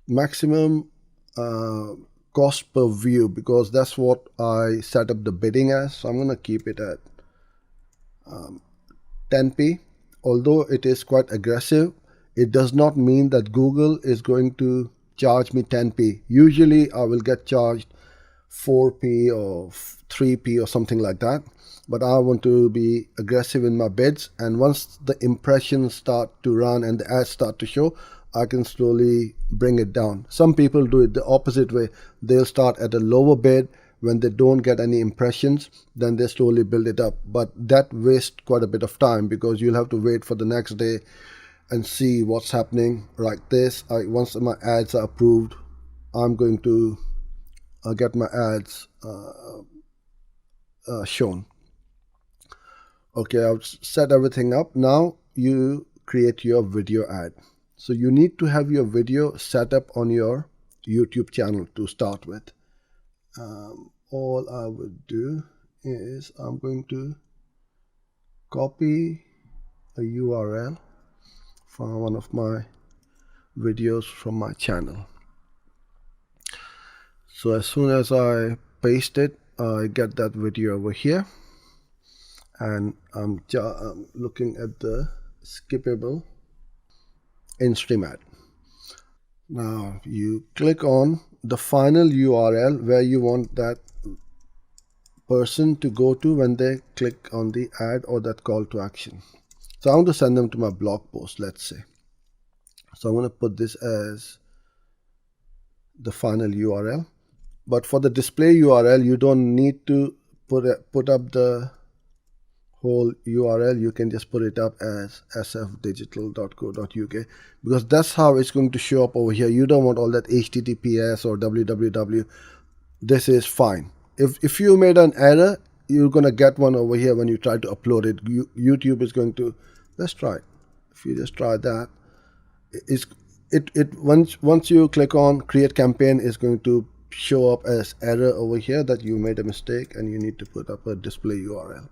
maximum cost per view, because that's what I set up the bidding as. So I'm going to keep it at 10p. Although it is quite aggressive, it does not mean that Google is going to charge me 10p. Usually I will get charged 4p or 3p or something like that, but I want to be aggressive in my bids, and once the impressions start to run and the ads start to show, I can slowly bring it down. Some people do it the opposite way. They'll start at a lower bid. When they don't get any impressions, then they slowly build it up, but that wastes quite a bit of time, because you'll have to wait for the next day and see what's happening. Like this, once my ads are approved, I'm going to get my ads shown. Okay, I've set everything up. Now you create your video ad. So you need to have your video set up on your YouTube channel to start with. All I would do is I'm going to copy a URL from one of my videos from my channel. So as soon as I paste it, I get that video over here, and I'm looking at the skippable in-stream ad. Now you click on the final URL where you want that person to go to when they click on the ad or that call to action. So I want to send them to my blog post, let's say. So I'm going to put this as the final URL. But for the display URL, you don't need to put up the whole URL. You can just put it up as sfdigital.co.uk, because that's how it's going to show up over here. You don't want all that HTTPS or www. This is fine. If you made an error, you're going to get one over here when you try to upload it. YouTube is going to, let's try it. If you just try that, once you click on create campaign, it's going to show up as error over here that you made a mistake and you need to put up a display URL.